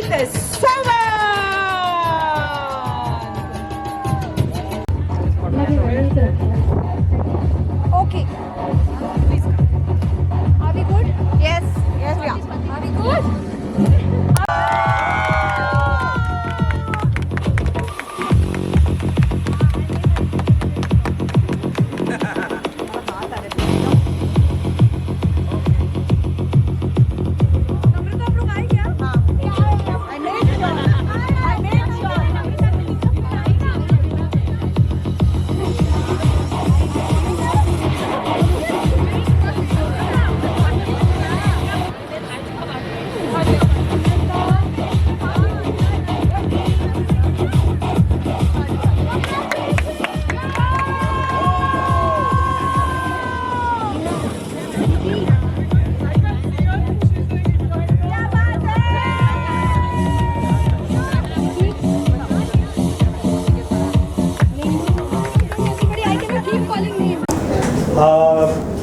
Okay. Are we good? Yes. Yes, we are. Are we good?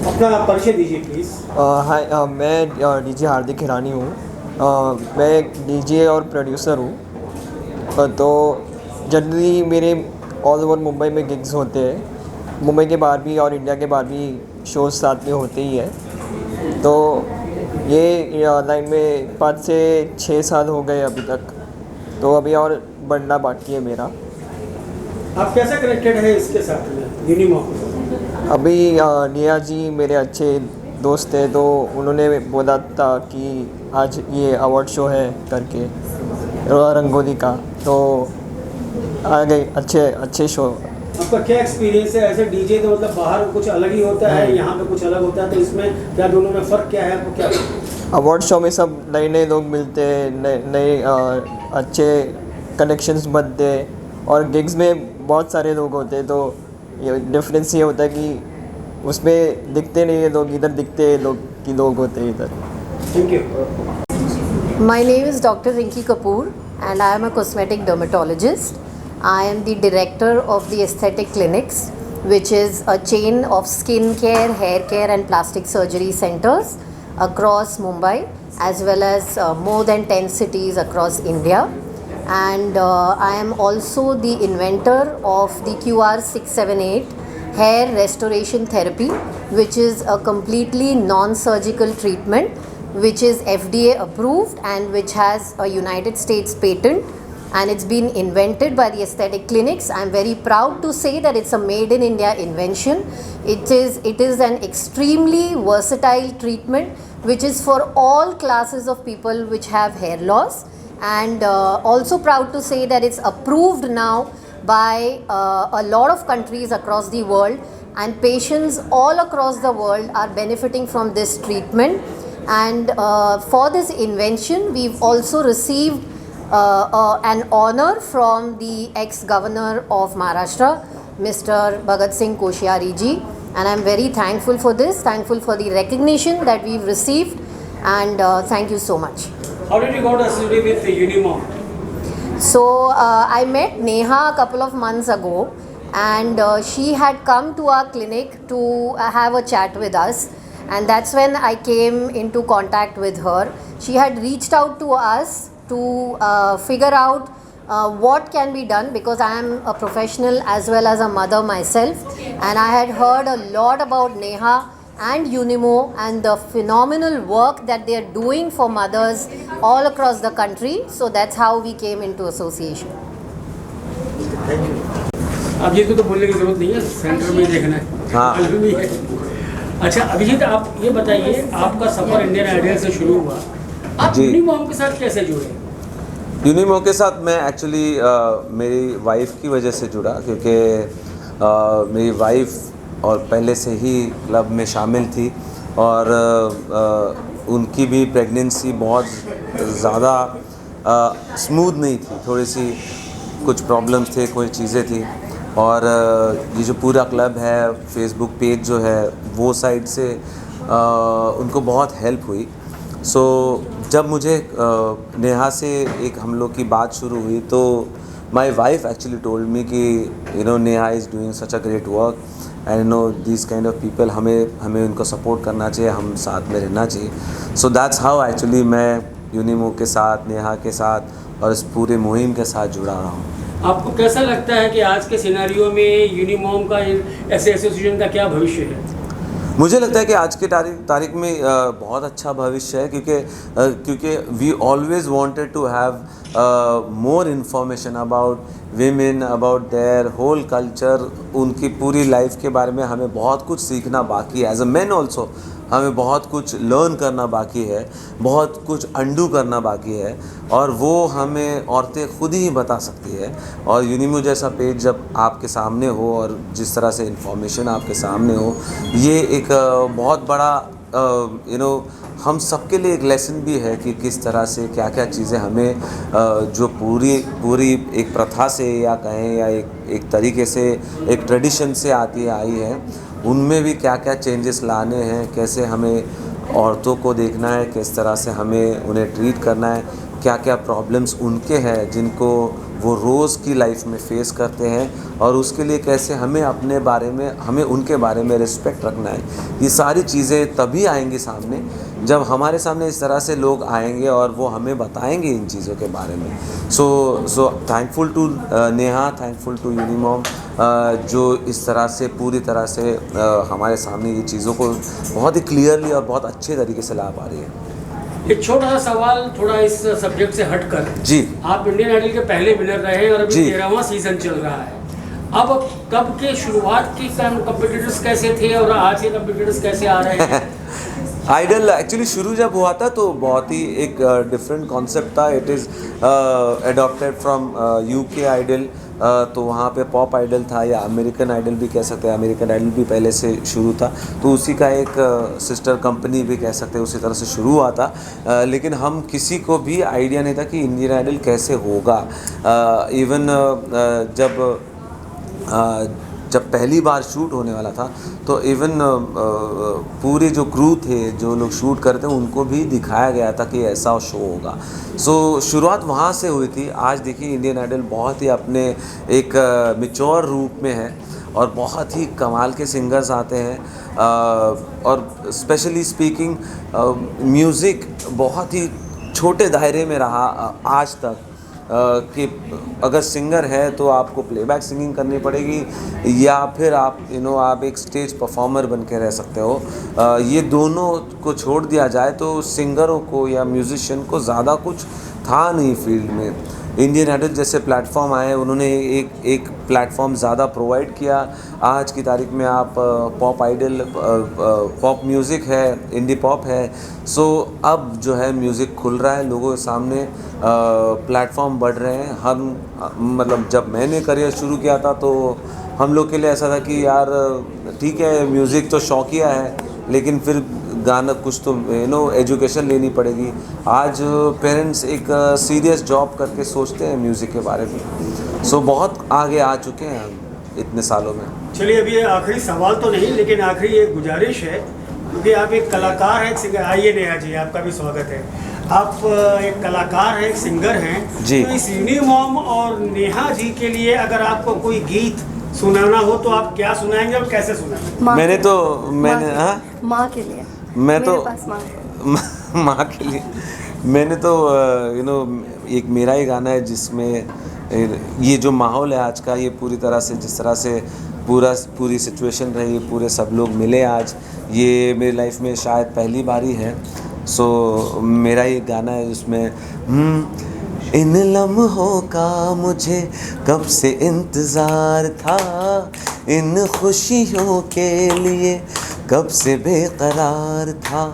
अपना परिचय दीजिए please. हाय, मैं डीजे हार्दिक हिरानी हूँ। मैं एक डीजे और प्रोड्यूसर हूँ। तो जनरली मेरे ऑल ओवर मुंबई में गिग्स होते हैं। मुंबई के बाहर भी और इंडिया के बाहर भी शोज़ साथ में होते ही है। तो ये लाइन में 5 से 6 साल हो गए अभी तक। तो अभी और बढ़ना बाकी है मेरा। आप कैसे कनेक्टेड है इसके साथ में यूनिमॉम? अभी नेहा जी मेरे अच्छे दोस्त थे, तो उन्होंने बोला था कि आज ये अवार्ड शो है करके रंगोली का, तो आ गए अच्छे शो। आपका क्या एक्सपीरियंस है एज ए डीजे? तो मतलब बाहर कुछ अलग ही होता है, यहाँ पे कुछ अलग होता है, तो इसमें क्या दोनों में फ़र्क क्या है? आपको क्या अवार्ड शो में सब नए लोग मिलते हैं, नए अच्छे कनेक्शंस बनते हैं, और गिग्स में बहुत सारे लोग होते हैं। तो ये डिफरेंस ये होता है कि उसमें दिखते नहीं है लोग, इधर दिखते हैं लोग कि लोग होते हैं इधर। Thank you. My name is Dr. Rinki Kapoor and I am a cosmetic dermatologist. I am the director of the Aesthetic Clinics, which is a chain of skin care, hair care and plastic surgery centers across Mumbai, as well as more than 10 cities across India. And I am also the inventor of the QR678 hair restoration therapy, which is a completely non-surgical treatment which is FDA approved and which has a United States patent, and it's been invented by the Aesthetic Clinics. I'm very proud to say that it's a made in India invention. It is an extremely versatile treatment which is for all classes of people which have hair loss, and also proud to say that it's approved now by a lot of countries across the world, and patients all across the world are benefiting from this treatment. And for this invention we've also received an honor from the ex-governor of Maharashtra, Mr. Bhagat Singh Koshyari ji, and I'm very thankful for this, thankful for the recognition that we've received, and thank you so much. How did you got associated with the Unimom? So I met Neha a couple of months ago, and she had come to our clinic to have a chat with us, and that's when I came into contact with her. She had reached out to us to figure out what can be done, because I am a professional as well as a mother myself, and I had heard a lot about Neha and Unimo and the phenomenal work that they are doing for mothers all across the country. So that's how we came into association. अब ये तो बोलने की जरूरत नहीं है, centre में देखना है। हाँ। भी है। अच्छा अभिजीत, आप ये बताइए, आपका सफर इंडियन आइडल से शुरू हुआ, आप यूनिमॉम के साथ कैसे जुड़े? यूनिमॉम के साथ मैं एक्चुअली मेरी वाइफ की वजह से जुड़ा, क्योंकि मेरी वाइफ और पहले से ही क्लब में शामिल थी, और उनकी भी प्रेगनेंसी बहुत ज़्यादा स्मूथ नहीं थी, थोड़ी सी कुछ प्रॉब्लम्स थे, कोई चीज़ें थी, और ये जो पूरा क्लब है, फेसबुक पेज जो है, वो साइड से उनको बहुत हेल्प हुई। सो जब मुझे नेहा से एक हम लोग की बात शुरू हुई, तो my wife actually told me कि Neha is doing such a great work, and this kind of people, हमें उनको सपोर्ट करना चाहिए, हम साथ में रहना चाहिए। सो दैट्स हाउ एक्चुअली मैं यूनिमो के साथ, नेहा के साथ और इस पूरे मुहिम के साथ जुड़ा रहा हूँ। आपको कैसा लगता है कि आज के सिनेरियो में यूनिमॉम का ऐसे एसोसिएशन का क्या भविष्य है? मुझे लगता है कि आज के तारीख में बहुत अच्छा भविष्य है, क्योंकि we always wanted to have more information about women, about their whole culture, उनकी पूरी लाइफ के बारे में हमें बहुत कुछ सीखना बाकी है। एज अ मैन ऑल्सो हमें बहुत कुछ लर्न करना बाकी है, बहुत कुछ अंडू करना बाकी है, और वो हमें औरतें खुद ही बता सकती है। और यूनिमो जैसा पेज जब आपके सामने हो और जिस तरह से इंफॉर्मेशन आपके सामने हो, ये एक बहुत बड़ा हम सबके लिए एक लेसन भी है कि किस तरह से क्या क्या चीज़ें हमें जो पूरी एक प्रथा से या कहें या एक तरीके से एक ट्रेडिशन से आई है, उनमें भी क्या क्या चेंजेस लाने हैं, कैसे हमें औरतों को देखना है, किस तरह से हमें उन्हें ट्रीट करना है, क्या क्या प्रॉब्लम्स उनके हैं जिनको वो रोज़ की लाइफ में फेस करते हैं, और उसके लिए कैसे हमें हमें उनके बारे में रिस्पेक्ट रखना है। ये सारी चीज़ें तभी आएंगी सामने जब हमारे सामने इस तरह से लोग आएंगे और वो हमें बताएंगे इन चीज़ों के बारे में। So thankful to Neha, thankful to Unimom, जो इस तरह से पूरी तरह से हमारे सामने ये चीज़ों को बहुत ही क्लियरली और बहुत अच्छे तरीके से ला पा रही है। एक छोटा सा सवाल, थोड़ा इस सब्जेक्ट से हटकर। जी। आप इंडियन आइडल के पहले विनर रहे और अभी जी। 13वां सीजन चल रहा है। अब कब के शुरुआत की कंपटीटर्स कैसे थे और आज के कंपटीटर्स कैसे आ रहे हैं? आइडल एक्चुअली शुरू जब हुआ था तो बहुत ही एक डिफरेंट कॉन्सेप्ट था। It is adopted from UK Idol, तो वहाँ पे पॉप आइडल था या अमेरिकन आइडल भी कह सकते हैं। अमेरिकन आइडल भी पहले से शुरू था, तो उसी का एक सिस्टर कंपनी भी कह सकते हैं, उसी तरह से शुरू हुआ था। लेकिन हम किसी को भी आइडिया नहीं था कि इंडियन आइडल कैसे होगा। इवन जब पहली बार शूट होने वाला था तो इवन पूरे जो क्रू थे, जो लोग शूट करते हैं, उनको भी दिखाया गया था कि ऐसा शो होगा। सो शुरुआत वहाँ से हुई थी। आज देखिए इंडियन आइडल बहुत ही अपने एक मैच्योर रूप में है और बहुत ही कमाल के सिंगर्स आते हैं, और स्पेशली स्पीकिंग म्यूज़िक बहुत ही छोटे दायरे में रहा आज तक, कि अगर सिंगर है तो आपको प्लेबैक सिंगिंग करनी पड़ेगी या फिर आप एक स्टेज परफॉर्मर बन के रह सकते हो। ये दोनों को छोड़ दिया जाए तो सिंगरों को या म्यूजिशियन को ज़्यादा कुछ था नहीं फील्ड में। इंडियन आइडल जैसे प्लेटफॉर्म आए, उन्होंने एक प्लेटफॉर्म ज़्यादा प्रोवाइड किया। आज की तारीख में आप पॉप आइडल, पॉप म्यूज़िक है, इंडी पॉप है। सो अब जो है म्यूज़िक खुल रहा है लोगों के सामने, प्लेटफॉर्म बढ़ रहे हैं। हम मतलब जब मैंने करियर शुरू किया था तो हम लोग के लिए ऐसा था कि यार ठीक है म्यूज़िक तो शौकिया है, लेकिन फिर गाना कुछ तो एजुकेशन लेनी पड़ेगी। आज पेरेंट्स एक सीरियस जॉब करके सोचते हैं म्यूज़िक के बारे में। सो बहुत आगे आ चुके हैं हम इतने सालों में। चलिए, अभी ये आखिरी सवाल तो नहीं, लेकिन आखिरी एक गुजारिश है, क्योंकि आप एक कलाकार हैं, एक सिंगर। आइए नेहा जी, आपका भी स्वागत है। आप एक कलाकार हैं, एक सिंगर हैं जी। तो इस यूनिमॉम और नेहा जी के लिए अगर आपको कोई गीत सुनाना हो तो आप क्या सुनाएंगे और कैसे सुनाएंगे? माँ के लिए मैं तो मेरे पास माँ है। माँ के लिए मैंने तो एक मेरा ही गाना है जिसमें ये जो माहौल है आज का, ये पूरी तरह से जिस तरह से पूरी सिचुएशन रही, पूरे सब लोग मिले आज, ये मेरी लाइफ में शायद पहली बार ही है। सो मेरा ये गाना है जिसमें इन लम्हों का मुझे कब से इंतज़ार था, इन खुशियों के लिए कब से बेकरार था,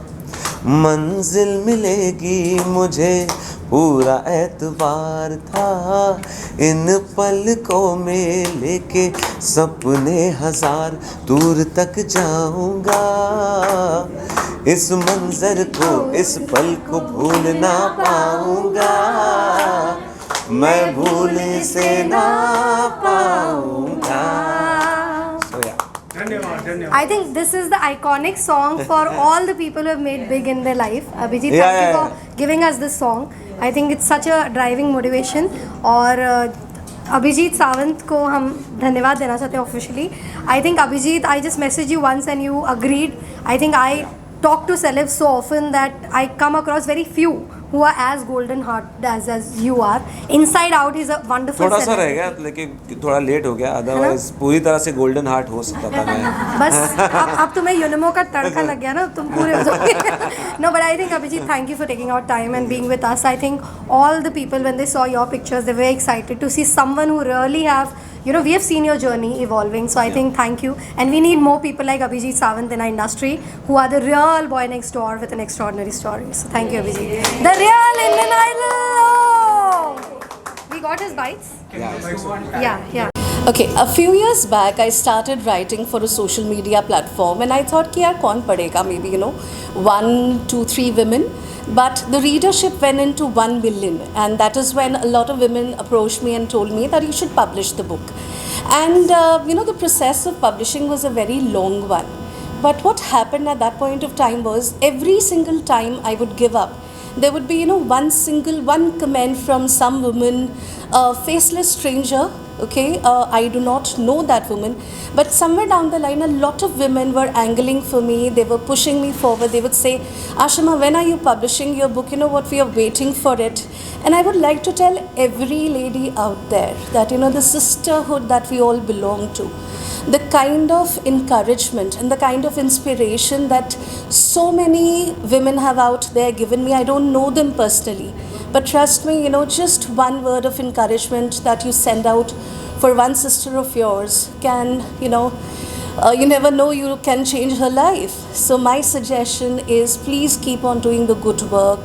मंजिल मिलेगी मुझे पूरा एतबार था, इन पलकों में लेके सपने हजार दूर तक जाऊंगा, इस मंजर को इस पल को भूल ना पाऊंगा, मैं भूल से ना पाऊंगा। I think this is the iconic song for all the people who have made big in their life. Abhijit, thank you for giving us this song. I think it's such a driving motivation. और अभिजीत सावंत को हम धन्यवाद देना चाहते हैं officially. I think Abhijit, I just messaged you once and you agreed. I think I talk to celebs so often that I come across very few who are as golden hearted as you are. Inside out, he's a wonderful थोड़ा सा रह celebrity. गया, लेकिन थोड़ा late हो गया, otherwise पूरी तरह से गोल्डन हार्ट हो सकता था मैं. बस अब तुम्हें यूनिमो का तड़का लग गया ना, तुम पूरे हो जाओगे. No, but I think Abhijit, thank you for taking out time and being with us. I think all the people, when they saw your pictures, they were very excited to see someone who really have, you know, we have seen your journey evolving. So I think thank you, and we need more people like Abhijit Sawant in our industry who are the real boy next door with an extraordinary story. So thank you, Abhijit. The real Indian Idol. Oh! We got his bites. Yeah. Okay, a few years back I started writing for a social media platform and I thought कि यार कौन पढ़ेगा, maybe 1, 2, 3 women, but the readership went into 1 million, and that is when a lot of women approached me and told me that you should publish the book. And the process of publishing was a very long one, but what happened at that point of time was every single time I would give up, there would be one comment from some woman, a faceless stranger. Okay, I do not know that woman, but somewhere down the line a lot of women were angling for me, they were pushing me forward. They would say, Ashima, when are you publishing your book? You know what, we are waiting for it. And I would like to tell every lady out there that the sisterhood that we all belong to, the kind of encouragement and the kind of inspiration that so many women have out there given me. I don't know them personally, but trust me, just one word of encouragement that you send out for one sister of yours can, you never know, you can change her life. So my suggestion is, please keep on doing the good work.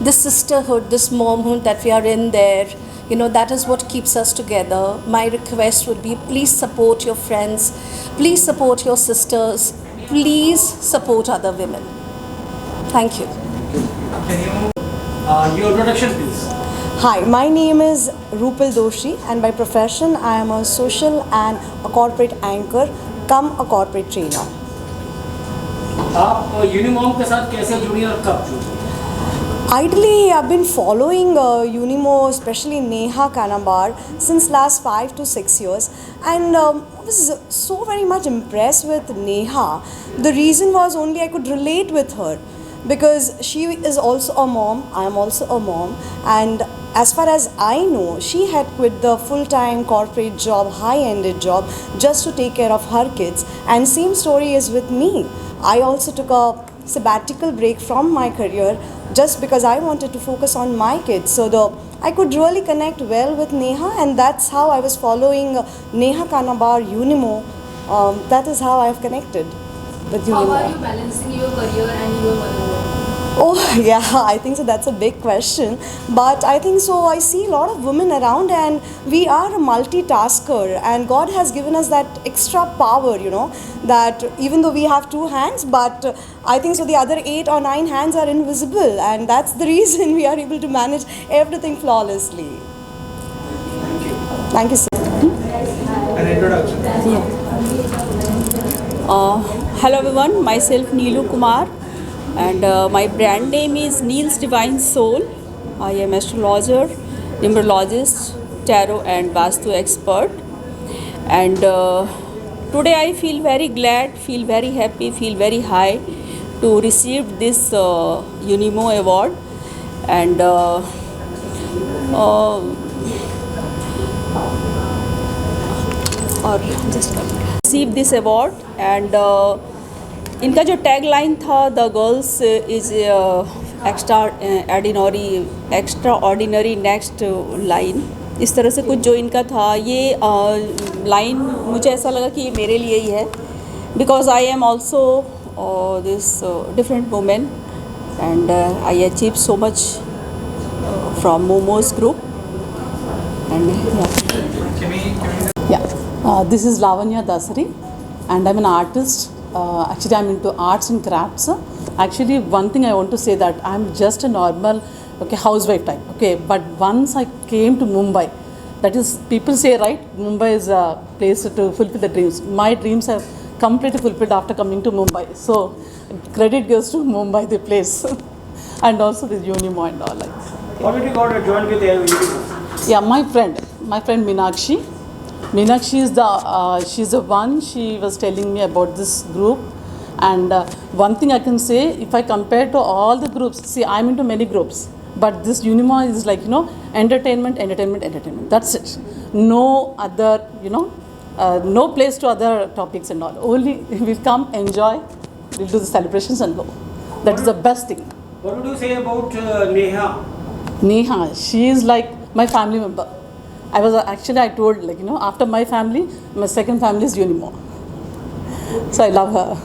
This sisterhood, this momhood that we are in there, that is what keeps us together. My request would be, please support your friends, please support your sisters, please support other women. Thank you. Your introduction, please. Hi, my name is Rupal Doshi, and by profession I am a social and a corporate anchor come a corporate trainer. आप यूनिमॉम के साथ कैसे जुड़ी और कब जुड़ी? Ideally, I've been following Unimo, especially Neha Kanabar, since last 5 to 6 years, and I was so very much impressed with Neha. The reason was only I could relate with her, because she is also a mom, I am also a mom, and as far as I know, she had quit the full-time corporate job, high-ended job, just to take care of her kids, and same story is with me. I also took a sabbatical break from my career just because I wanted to focus on my kids, so I could really connect well with Neha, and that's how I was following Neha Kanabar Unimo. That is how I've connected with Unimo. How are you balancing your career and your motherhood? Oh yeah, I think so. That's a big question, but I think so. I see a lot of women around, and we are a multitasker, and God has given us that extra power, that even though we have 2 hands, but I think so the other 8 or 9 hands are invisible, and that's the reason we are able to manage everything flawlessly. Thank you, sir. An introduction. Hello everyone, myself Neelu Kumar, and my brand name is Neil's Divine Soul. I am astrologer, numerologist, tarot and Vastu expert, and today I feel very glad, feel very happy, feel very high to receive this Unimo award, and receive this award. And इनका जो tag line था, the girls is extra ordinary next line, इस तरह से कुछ जो इनका था, ये लाइन मुझे ऐसा लगा कि ये मेरे लिए ही है, because I am also this different women, and I achieve so much from momos group. This is Lavanya Dasari, and I'm an artist. Actually, I'm into arts and crafts. Actually, one thing I want to say that I'm just a normal, housewife type. But once I came to Mumbai, that is, people say, right, Mumbai is a place to fulfill the dreams. My dreams have completely fulfilled after coming to Mumbai. So, credit goes to Mumbai, the place, and also the Unimo and all like. How did you got to join with Unimo? Yeah, my friend Meenakshi. Meenakshi is she's the one, she was telling me about this group, and one thing I can say, if I compare to all the groups, see, I'm into many groups, But this Unimo is like, entertainment, entertainment, entertainment. That's it. No other, no place to other topics and all. Only we'll come, enjoy, we'll do the celebrations and go. That is the best thing. What would you say about Neha? Neha, she is like my family member. I told, after my family, my second family is Unimo. So I love her.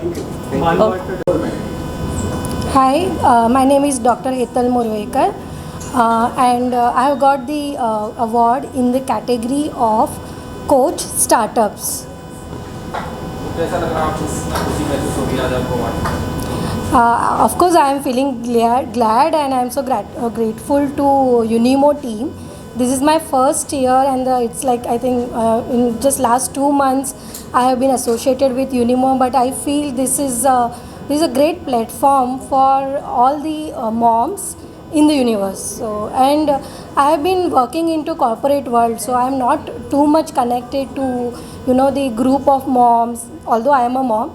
Thank you. Hi, my name is Dr. Hetal Murvekar, and I have got the award in the category of Coach Startups. Of course, I am feeling glad and I am so grateful to Unimo team. This is my first year, and it's like, I think in just last 2 months I have been associated with Unimo, but I feel this is a great platform for all the moms in the universe. So, and I have been working into corporate world, so I am not too much connected to the group of moms, although I am a mom.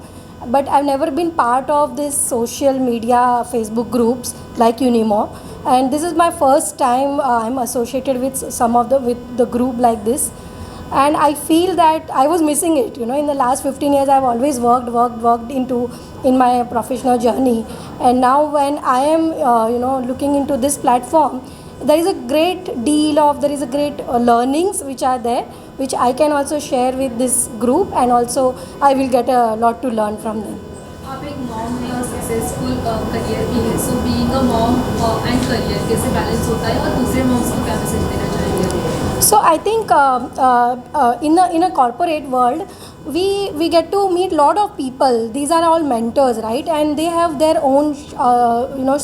But I've never been part of this social media Facebook groups like Unimo, and this is my first time I'm associated with with the group like this, and I feel that I was missing it. In the last 15 years I've always worked in my professional journey, and now when I am looking into this platform, there is a great learnings which are there, which I can also share with this group, and also I will get a lot to learn from them. आप एक mom में और successful career भी है, so being a mom and career कैसे balance होता है और दूसरे मॉम्स को क्या मैसेज देना चाहेंगे? So I think in a corporate world, we get to meet lot of people. These are all mentors, right? And they have their own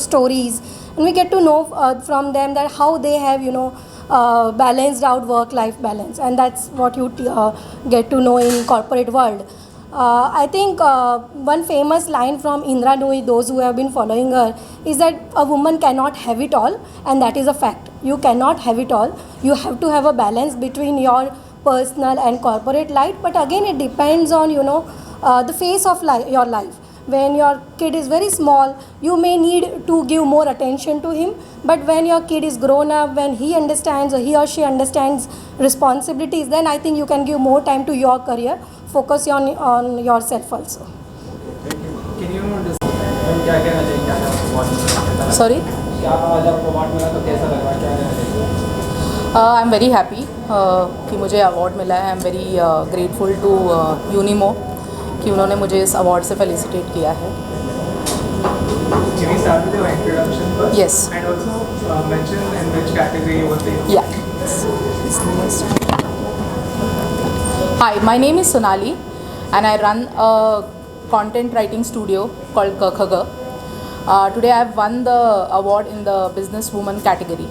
stories, and we get to know from them that how they have balanced out work-life balance, and that's what you get to know in corporate world. I think one famous line from Indra Nooyi, those who have been following her, is that a woman cannot have it all, and that is a fact. You cannot have it all. You have to have a balance between your personal and corporate life, but again it depends on the phase of your life. When your kid is very small, you may need to give more attention to him, but when your kid is grown up, when he understands or he or she understands responsibilities, then I think you can give more time to your career, focus on yourself also. Can you describe क्या कहना चाहिए, क्या award? Sorry? क्या जब award मिला तो कैसा लगा, क्या कहना चाहिए? आई एम वेरी हैप्पी कि मुझे अवार्ड मिला है. I am very grateful to Unimo कि उन्होंने मुझे इस अवार्ड से फेलिसिटेट किया है. Can we start with your introduction first? Yes. And also mention in which category you were there. Yeah. Hi, my name is Sonali, and I run a content writing studio called Kakhaga. Today I have won the award in the businesswoman category.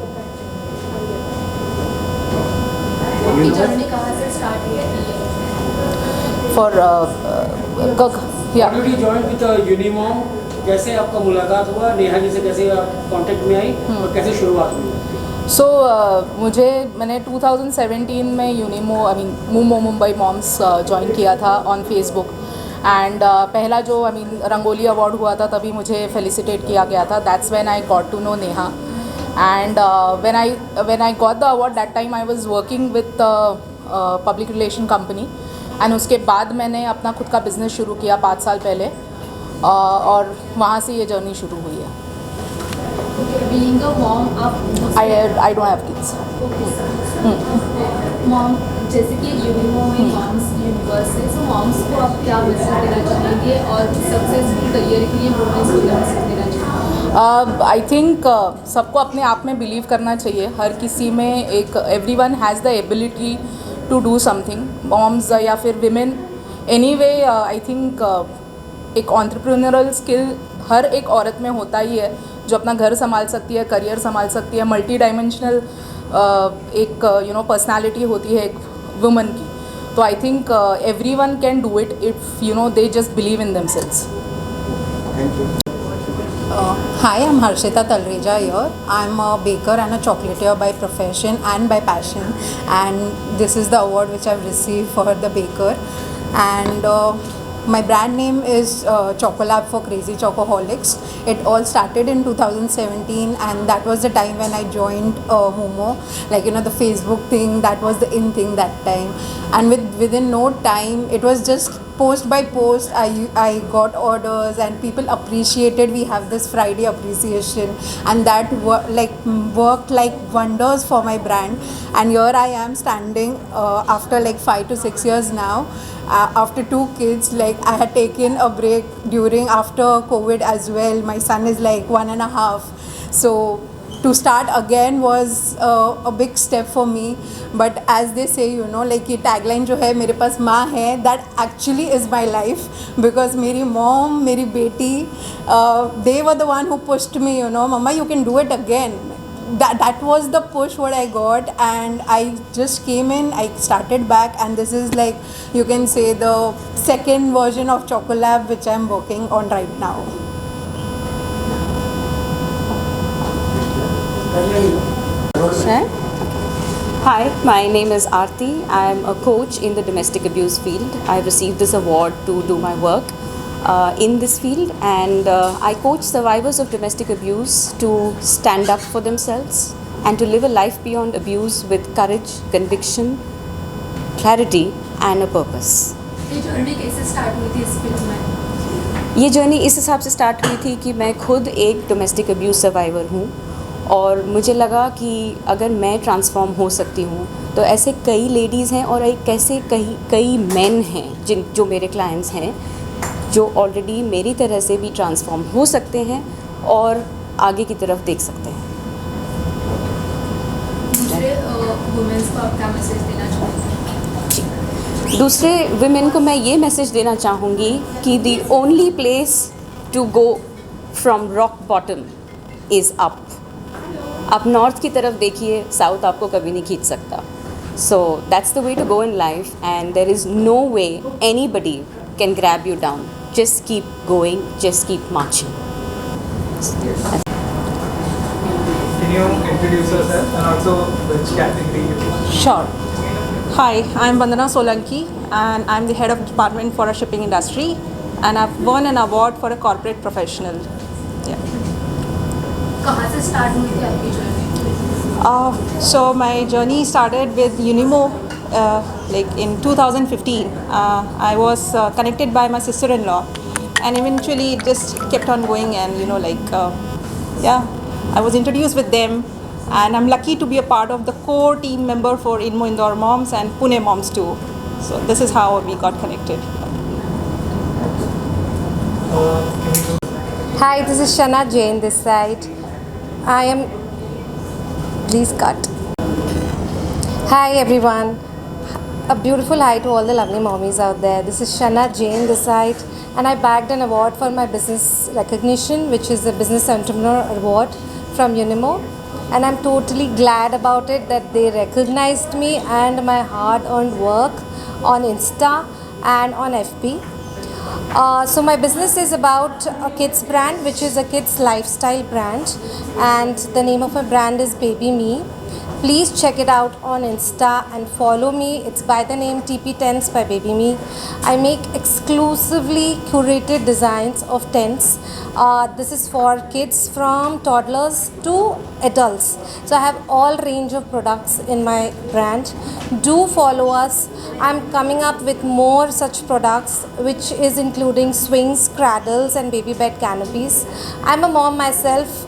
आपकी journey कहाँ से start हुई थी? For How did you join with Unimo? कैसे आपका मुलाकात हुआ, नेहा जी से कैसे आप कांटेक्ट में आई और कैसे शुरुआत हुई? So मैंने 2017 में यूनिमो मुंबई मॉम्स ज्वाइन किया था ऑन फेसबुक, एंड पहला जो रंगोली अवार्ड हुआ था तभी मुझे फेलिसिटेट किया गया था. That's when I got to know Neha, and when I got the award, that time I was working with public relation company, and उसके बाद मैंने अपना खुद का बिज़नेस शुरू किया 5 साल पहले, और वहाँ से ये जर्नी शुरू हुई है. बीइंग अ मॉम, आप I don't have kids. Mom, जैसे कि यूनिमो में मॉम्स यूनिवर्स है, सो मॉम्स को आप क्या मैसेज देना चाहेंगे और सक्सेसफुल करियर के लिए वुमेन्स को क्या मैसेज देना चाहेंगे? आई थिंक सबको अपने आप में बिलीव करना चाहिए. हर किसी में एक everyone has the ability to do something. Moms या फिर women, anyway I think एक एंटरप्रेन्योरल स्किल हर एक औरत में होता ही है, जो अपना घर संभाल सकती है, करियर संभाल सकती है. मल्टी डायमेंशनल एक पर्सनालिटी होती है एक वुमन की. तो I think everyone can do it if they just believe in themselves. Hi, I'm Harshita Talreja here. I'm a baker and a chocolatier by profession and by passion, and this is the award which I've received for the baker. And My brand name is Chocolab for Crazy Chocoholics. It all started in 2017, and that was the time when I joined Momo. Like, the Facebook thing, that was the in thing that time. And within no time, it was just post by post, I got orders and people appreciated. We have this Friday appreciation, and that worked like wonders for my brand. And here I am standing after like 5 to 6 years now. After 2 kids, like I had taken a break after COVID as well. My son is like 1.5, so to start again was a big step for me. But as they say, like ये tagline जो है मेरे पास माँ है, that actually is my life, because मेरी mom, मेरी बेटी, they were the one who pushed me, Mama, you can do it again. That was the push what I got, and I just came in, I started back, and this is like, you can say, the second version of Chocolab which I'm working on right now. Hi, my name is Aarti. I am a coach in the domestic abuse field. I received this award to do my work in this field, and I coach survivors of domestic abuse to stand up for themselves and to live a life beyond abuse with courage, conviction, clarity and a purpose. ये journey कैसे start हुई थी इस field में? ये journey इस हिसाब से स्टार्ट हुई थी कि मैं खुद एक डोमेस्टिक अब्यूज़ सर्वाइवर हूँ, और मुझे लगा कि अगर मैं ट्रांसफॉर्म हो सकती हूँ तो ऐसे कई लेडीज़ हैं और कैसे कई मेन हैं जो मेरे क्लाइंट्स हैं, जो ऑलरेडी मेरी तरह से भी ट्रांसफॉर्म हो सकते हैं और आगे की तरफ देख सकते हैं। दूसरे वुमेन्स को आप क्या मैसेज देना चाहेंगे? दूसरे विमेन को मैं ये मैसेज देना चाहूँगी कि the only place to go from rock bottom is up. आप नॉर्थ की तरफ देखिए, साउथ आपको कभी नहीं खींच सकता। So that's the way to go in life, and there is no way anybody can grab you down. Just keep going, just keep marching. Can you introduce yourself and also which category you do? Sure. Hi, I'm Vandana Solanki, and I'm the head of department for a shipping industry, and I've won an award for a corporate professional. Yeah. कहाँ से start हुई थी आपकी journey? So my journey started with Unimo, like in 2015. I was connected by my sister-in-law, and eventually it just kept on going, and I was introduced with them, and I'm lucky to be a part of the core team member for Inmo Indore Moms and Pune Moms too. So this is how we got connected. Hi, this is Shana Jain this side. Please cut. Hi everyone. A beautiful hi to all the lovely mommies out there. This is Shana Jain this side, and I bagged an award for my business recognition, which is the Business Entrepreneur Award from Unimo. And I'm totally glad about it, that they recognized me and my hard-earned work on Insta and on FB. So my business is about a kids brand, which is a kids lifestyle brand, and the name of my brand is Baby Me. Please check it out on Insta and follow me. It's by the name TP Tents by Baby Me. I make exclusively curated designs of tents. This is for kids from toddlers to adults. So I have all range of products in my brand. Do follow us. I'm coming up with more such products, which is including swings, cradles and baby bed canopies. I'm a mom myself,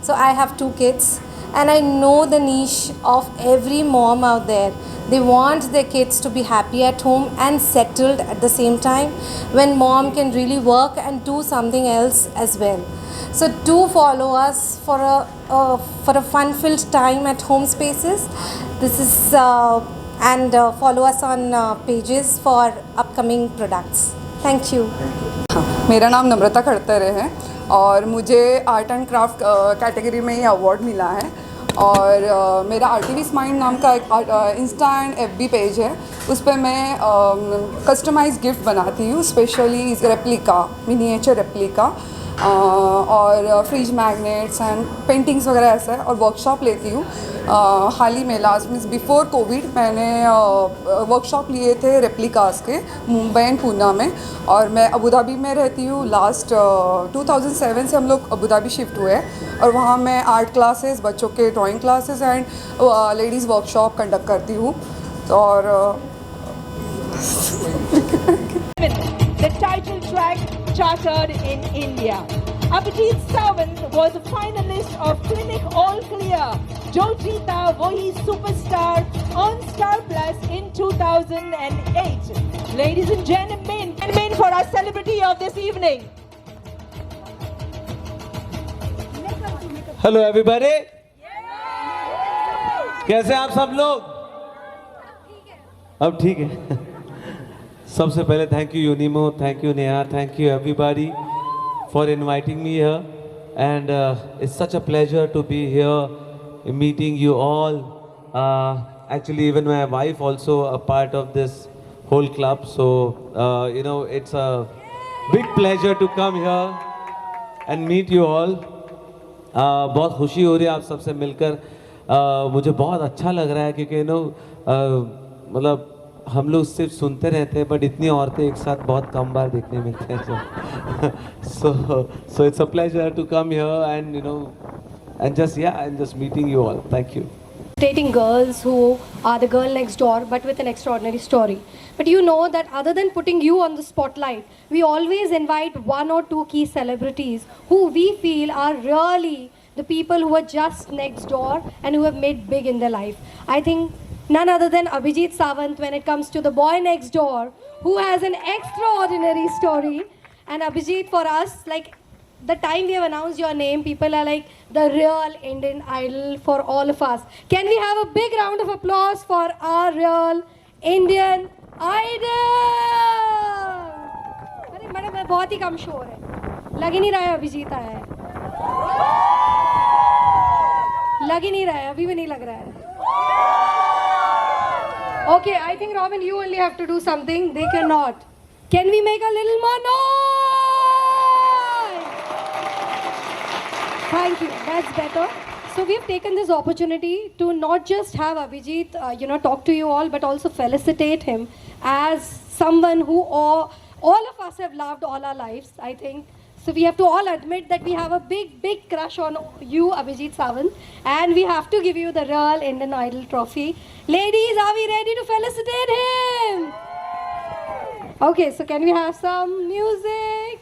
so I have 2 kids. And I know the niche of every mom out there. They want their kids to be happy at home and settled at the same time, when mom can really work and do something else as well. So do follow us for a fun-filled time at home spaces. This is and follow us on pages for upcoming products. Thank you. मेरा नाम नम्रता खड़तर है और मुझे art and craft category में ही award मिला है, और मेरा आर्टिवी स्माइल नाम का एक इंस्टा एंड FB पेज है। उस पर मैं कस्टमाइज गिफ्ट बनाती हूँ, स्पेशली रेप्लिका, मिनिएचर रेप्लिका, और फ्रिज मैग्नेट्स एंड पेंटिंग्स वगैरह ऐसा है, और वर्कशॉप लेती हूँ। हाल ही में लास्ट मीन्स बिफोर कोविड मैंने वर्कशॉप लिए थे रेप्लिकास के मुंबई एंड पूना में, और मैं अबू धाबी में रहती हूँ। लास्ट 2007 से हम लोग अबू धाबी शिफ्ट हुए हैं, और वहाँ मैं आर्ट क्लासेस, बच्चों के drawing classes and ladies workshop conduct करती हूँ। और the title track chartered in India. Abhijit Sawant was a finalist of Clinic All Clear, Jo Jeeta Wohi Superstar on Star Plus in 2008. Ladies and gentlemen, for our celebrity of this evening. Hello everybody, कैसे आप सब लोग? अब ठीक है। सबसे पहले thank you Unimo, thank you Neha, thank you everybody for inviting me here, and it's such a pleasure to be here meeting you all. Actually even my wife also a part of this whole club, so you know, it's a big pleasure to come here and meet you all. बहुत खुशी हो रही है आप सबसे मिलकर. मुझे बहुत अच्छा लग रहा है क्योंकि यू नो मतलब हम लोग सिर्फ सुनते रहते हैं, बट इतनी औरतें एक साथ बहुत कम बार देखने मिलते हैं. So it's a pleasure to come here and you know and just meeting you all. Thank you. Dating girls who are the girl next door but with an extraordinary story. But you know that other than putting you on the spotlight, we always invite one or two key celebrities who we feel are really the people who are just next door and who have made big in their life. I think none other than Abhijit Sawant when it comes to the boy next door, who has an extraordinary story. And Abhijit, for us, like the time we have announced your name, people are like the real Indian Idol for all of us. Can we have a big round of applause for our real Indian Idol? अरे madam बहुत ही कम शोर है, लग ही नहीं रहा है अभिजीत आया है, लग ही नहीं रहा है, अभी भी नहीं लग रहा है. Okay, I think Robin, you only have to do something. They cannot. Can we make a little more noise? Thank you. That's better. So we've taken this opportunity to not just have Abhijit, talk to you all, but also felicitate him as someone who all of us have loved all our lives, I think. So we have to all admit that we have a big, big crush on you, Abhijit Sawant, and we have to give you the real Indian Idol trophy. Ladies, are we ready to felicitate him? Okay, so can we have some music?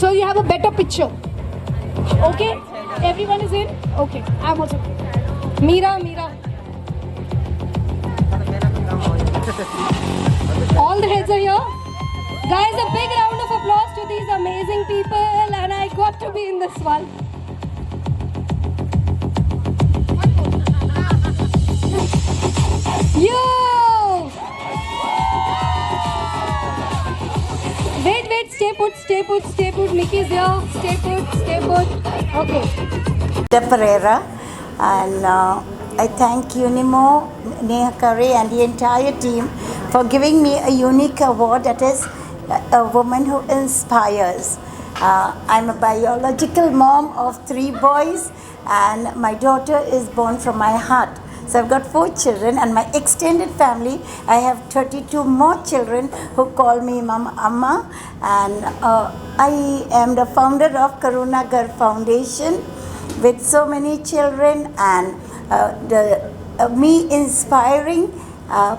So you have a better picture. Okay? Everyone is in? Okay. I'm also. Meera. All the heads are here. Guys, a big round of applause to these amazing people, and I got to be in this one. Yo! Wait, stay put. Mickey's here. Stay put. Okay. Pereira, and I thank Unimo, Neha Curry and the entire team for giving me a unique award, that is a woman who inspires. I'm a biological mom of 3 boys, and my daughter is born from my heart. So I've got 4 children, and my extended family, I have 32 more children who call me Mama Amma, and I am the founder of Karunagar Foundation with so many children, and me inspiring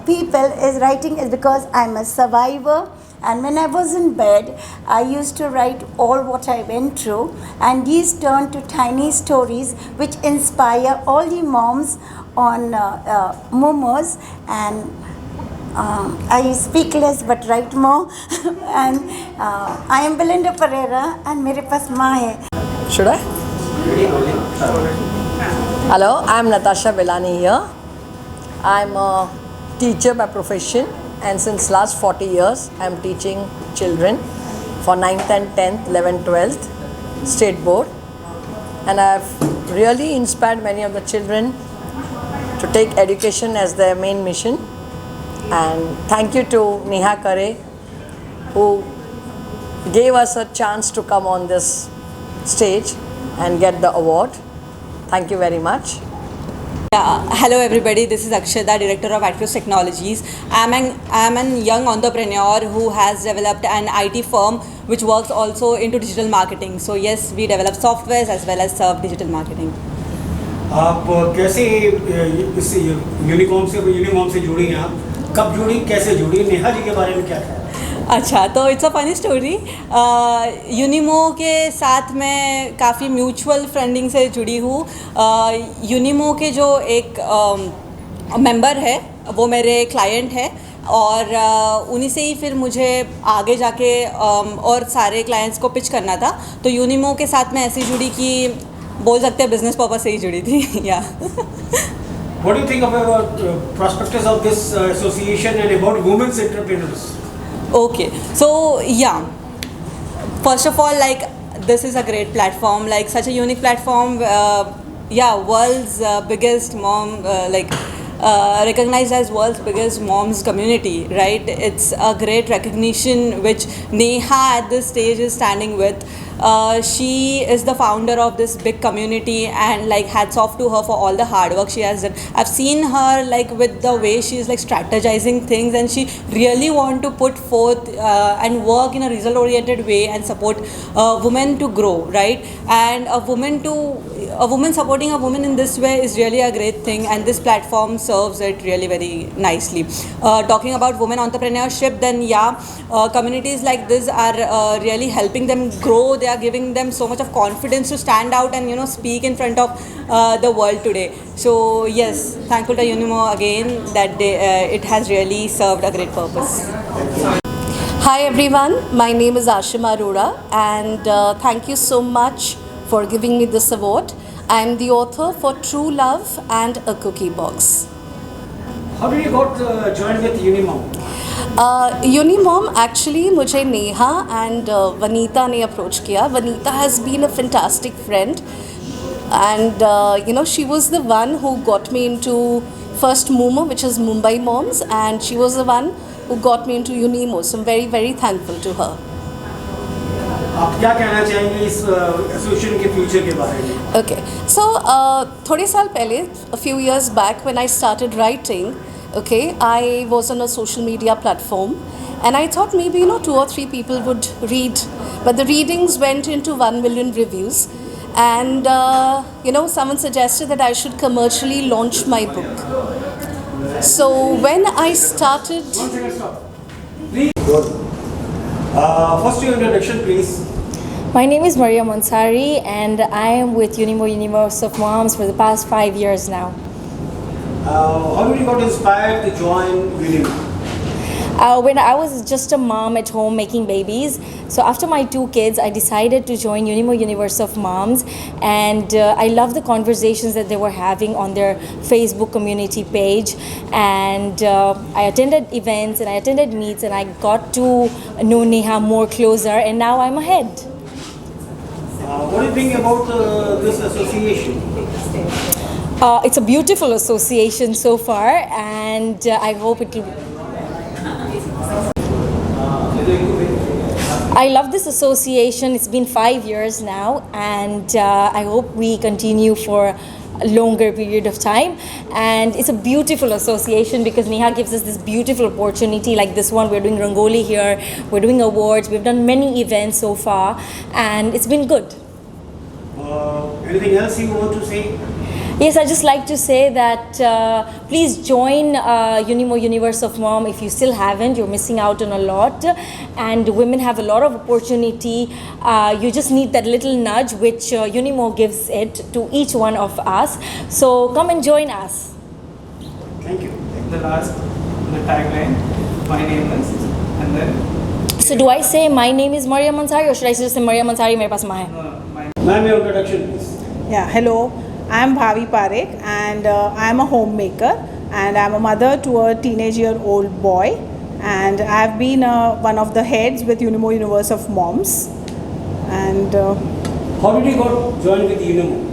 people is writing is because I'm a survivor. And when I was in bed, I used to write all what I went through, and these turn to tiny stories which inspire all the moms on Momos. And I speak less but write more. And I am Belinda Pereira and मेरे पास माँ है. Should I? Hello, I'm Natasha Belani here. I'm a teacher by profession, and since last 40 years I'm teaching children for 9th and 10th, 11th, 12th state board, and I've really inspired many of the children to take education as their main mission. And thank you to Neha Kare, who gave us a chance to come on this stage and get the award. Thank you very much. Hello everybody, this is Akshada, Director of Actros Technologies. I'm an young entrepreneur who has developed an IT firm which works also into digital marketing. So yes, we develop softwares as well as serve digital marketing. आप कैसे इस unicorn से जुड़ी हैं आप? कब जुड़ी, कैसे जुड़ी? नेहा जी के बारे में क्या है? अच्छा, तो इट्स अ फनी स्टोरी. यूनिमो के साथ मैं काफ़ी म्यूचुअल फ्रेंडिंग से जुड़ी हूँ. यूनिमो के जो एक मेंबर है वो मेरे क्लाइंट है, और उन्हीं से ही फिर मुझे आगे जाके और सारे क्लाइंट्स को पिच करना था. तो यूनिमो के साथ मैं ऐसी जुड़ी कि बोल सकते हैं बिजनेस पर्पस से ही जुड़ी थी. या What do you think about prospectus of this association and about women's entrepreneurs? Okay, so yeah, first of all, like, this is a great platform, like such a unique platform. World's biggest mom, recognized as world's biggest moms community, right? It's a great recognition which Neha at this stage is standing with. She is the founder of this big community, and like hats off to her for all the hard work she has done. I've seen her like with the way she's like strategizing things, and she really want to put forth and work in a result oriented way and support women to grow, right? And a woman supporting a woman in this way is really a great thing, and this platform serves it really very nicely. Talking about women entrepreneurship, then communities like this are really helping them grow. They are giving them so much of confidence to stand out and speak in front of the world today. So yes, thankful to Unimo again that it has really served a great purpose. Hi everyone, my name is Ashima Arora, and thank you so much for giving me this award. I am the author for True Love and A Cookie Box. How did you got joined with Unimom? Unimom actually मुझे Neha and Vanita ने approach किया. Vanita has been a fantastic friend, and she was the one who got me into first Momo, which is Mumbai Moms, and she was the one who got me into Unimo. So I'm very very thankful to her. आप क्या कहना चाहेंगे इस association के future के बारे में? Okay, so थोड़े साल पहले, a few years back when I started writing, okay, I was on a social media platform, and I thought maybe 2 or 3 people would read, but the readings went into 1 million reviews, and someone suggested that I should commercially launch my book. So when I started, first your introduction please. My name is Maria Monsari, and I am with Unimo Universe of Moms for the past 5 years now. How did you got inspired to join Unimo? When I was just a mom at home making babies, so after my 2 kids, I decided to join Unimo Universe of Moms, and I love the conversations that they were having on their Facebook community page, and I attended events and I attended meets, and I got to know Neha more closer, and now I'm ahead. What do you think about this association? It's a beautiful association so far, and I hope it will. I love this association. It's been 5 years now, and I hope we continue for a longer period of time. And it's a beautiful association because Neha gives us this beautiful opportunity like this one. We're doing Rangoli here, we're doing awards, we've done many events so far, and it's been good. Anything else you want to say? Yes, I just like to say that please join Unimo Universe of Mom if you still haven't. You're missing out on a lot, and women have a lot of opportunity. You just need that little nudge which Unimo gives it to each one of us. So come and join us. Thank you. The tagline. My name is, and then. So do I say my name is Maryam Ansari or should I just say Maryam Ansari मेरे पास माँ है? Ma'am, your introduction, please. Yeah, hello. I'm Bhavi Parekh and I'm a homemaker and I'm a mother to a teenage-year-old boy and I've been one of the heads with Unimo Universe of Moms. And how did you got joined with Unimo?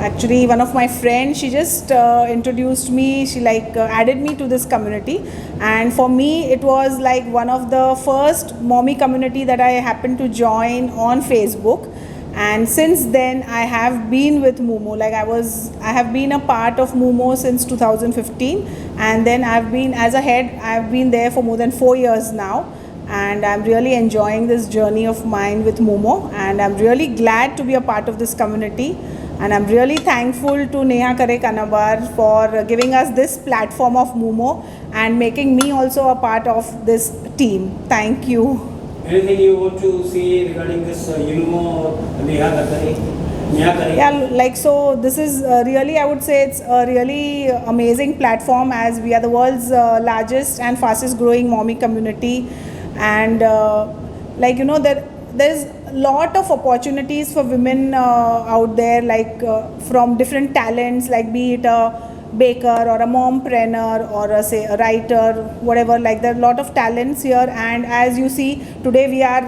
Actually, one of my friends, she just introduced me. She added me to this community, and for me, it was like one of the first mommy community that I happened to join on Facebook. And since then, I have been with Mumo. I have been a part of Mumo since 2015, and then I've been as a head. I've been there for more than 4 years now. And I'm really enjoying this journey of mine with Mumo, and I'm really glad to be a part of this community. And I'm really thankful to Neha Kare Kanabar for giving us this platform of Mumo and making me also a part of this team. Thank you. Anything you want to say regarding this Unimo or Neha Kare? Yeah, so this is really, I would say it's a really amazing platform as we are the world's largest and fastest growing mommy community. And there's a lot of opportunities for women out there, from different talents, be it a baker or a mompreneur or a writer, whatever. There are a lot of talents here, and as you see today, we are